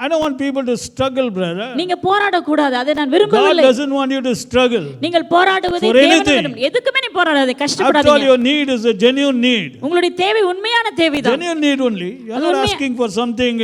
I don't want people to struggle, brother. நீங்க போராட கூடாது. அதை நான் God விரும்பவில்லை. doesn't want you to struggle. நீங்கள் போராடுவதை For தேவன் anything. விரும்பும். எதுக்குமே நீ போராடாதே, After all, கஷ்டப்படாதீங்க. your need is a genuine need. உங்களுடைய தேவை உண்மையான தேவைதான். Genuine need only. You are not asking for something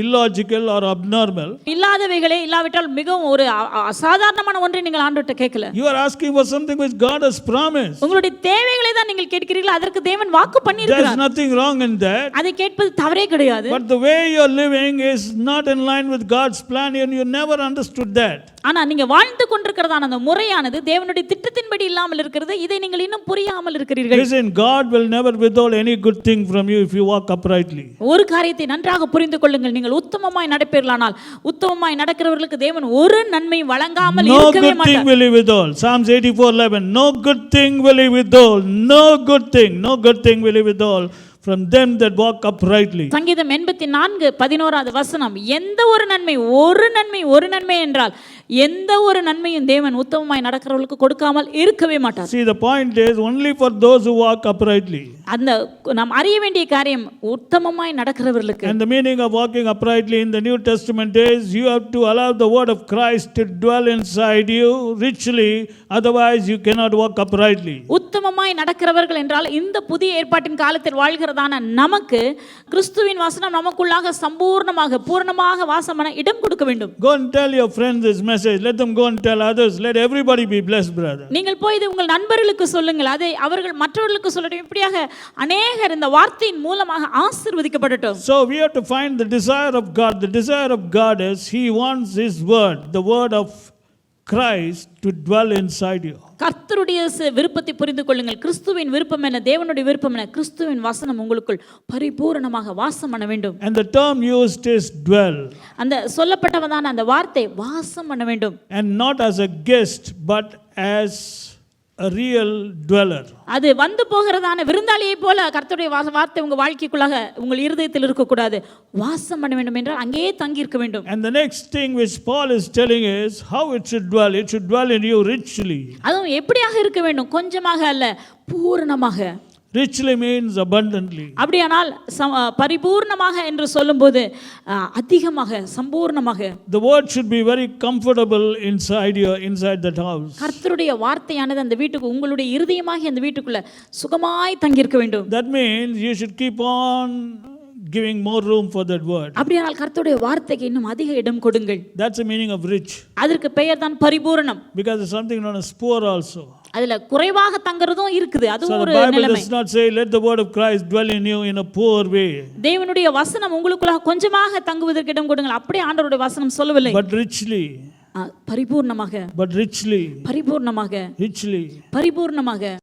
illogical or abnormal. இல்லாதவைகளே இல்லாவிட்டால் மிகவும் ஒரு அசாதாரணமான ஒன்றை நீங்கள் ஆண்டவர்ட்ட கேட்கல. You are asking for something which God has promised. உங்களுடைய தேவைகளை தான் நீங்கள் கேட்கிறீர்கள். அதற்கு தேவன் வாக்கு பண்ணி There is இருக்கிறார். nothing wrong in that. அதை கேட்பது தவறே கிடையாது. But the way you are living is not in line with God's plan, and you never understood that. ஆனா நீங்க வாழ்ந்து கொண்டிருக்கிறதான அந்த முறையானது தேவனுடைய திட்டத்தின்படி இல்லாமல் இருக்கிறது. இதை நீங்கள் இன்னும் புரியாமல் இருக்கிறீர்கள். Listen, God will never withhold any good thing from you if you walk uprightly. ஒரு காரியத்தை நன்றாக புரிந்து கொள்ளுங்கள். நீங்கள் உத்தமமாய் நடப்பீர்களானால் உத்தமமாய் நடக்கிறவர்களுக்கு தேவன் ஒரு நன்மை வழங்காமல் இருக்கவே மாட்டார். No good thing will he withhold. Psalms 84:11. No good thing will he withhold. No good thing will he withhold from them that walk uprightly. சங்கீதம் 84:11 வசனம். எந்த ஒரு நன்மை என்றால் எந்த ஒரு நன்மையும் தேவன் உத்தமமாய் நடக்கிறவர்களுக்கு கொடுக்காமல் இருக்கவே மாட்டார். See, the point is only for those who walk uprightly. அந்த நாம் அறிய வேண்டிய காரியம் உத்தமமாய் நடக்கிறவர்களுக்கு. And the meaning of walking uprightly in the New Testament is you have to allow the word of Christ to dwell inside you richly, otherwise you cannot walk uprightly. உத்தமமாய் நடக்கிறவர்கள் என்றால் இந்த புதிய ஏற்பாட்டின் காலத்தில் வாழ்கிறதான நமக்கு கிறிஸ்துவின் வசனம் நமக்குள்ளாக சம்பூர்ணமாக பூரணமாக வாசம் பண்ண இடம் கொடுக்க வேண்டும். Go and tell your friends this message. Let them go and tell others. Let everybody be blessed, brother. நீங்கள் போய் இதை உங்கள் நண்பர்களுக்கு சொல்லுங்கள். அதை அவர்கள் மற்றவர்களுக்கு சொல்லட்டும். இப்படியாக அநேகர் இந்த வார்த்தையின் மூலமாக ஆசீர்வதிக்கப்படட்டும். So we have to find the desire of God. The desire of God is he wants his word, the word of Christ, to dwell inside you. கர்த்தருடைய விருப்பத்தை புரிந்து கொள்ளுங்கள். கிறிஸ்துவின் விருப்பம் என்ன, தேவனுடைய விருப்பம் என்ன? கிறிஸ்துவின் வசனம் உங்களுக்குள் பரிபூரணமாக வாசம் பண்ண வேண்டும். And the term used is dwell. அந்த சொல்லப்பட்டவதான அந்த வார்த்தை வாசம் பண்ண வேண்டும். And not as a guest but as a real dweller. அது வந்து போகிறதான விருந்தாளியை போல கர்த்தருடைய வார்த்தை உங்க வாழ்க்கைக்குள்ளாக உங்கள் இருதயத்தில் இருக்க கூடாது. வாசம் பண்ண வேண்டும் என்றால் அங்கேயே தங்கி இருக்க வேண்டும். And the next thing which Paul is telling is how it should dwell. It should dwell in you richly. அதுவும் எப்படியாக இருக்க வேண்டும்? கொஞ்சமாக அல்ல, பூரணமாக. Richly means abundantly. அப்படியானால் பரிபூர்ணமாக என்று சொல்லும்போது அதிகமாக சம்பூர்ணமாக. The word should be very comfortable inside that house. கர்த்தருடைய வார்த்தையானது அந்த வீட்டுக்கு உங்களுடைய இருதயமாகி அந்த வீட்டுக்குள்ள சுகமாய் தங்கி இருக்க வேண்டும். That means you should keep on giving more room for that word. அப்படியானால் கர்த்தருடைய வார்த்தைக்கு இன்னும் அதிக இடம் கொடுங்கள். That's the meaning of rich. அதற்கு பெயர் தான் பரிபூரணம். Because there's something known as poor also. அதுல குறைவாக தங்கறதும் இருக்குது. அது ஒரு நிலைமை. So the Bible does not say let the word of Christ dwell in you in a poor way. தேவனுடைய வசனம் உங்களுக்குள்ள கொஞ்சமாக தங்குவதற்கு இடம் கொடுங்கள். அப்படியே ஆண்டவருடைய வசனம் சொல்லவில்லை. But richly. பரிபூர்ணமாக. But richly. பரிபூர்ணமாக. Richly. பரிபூர்ணமாக.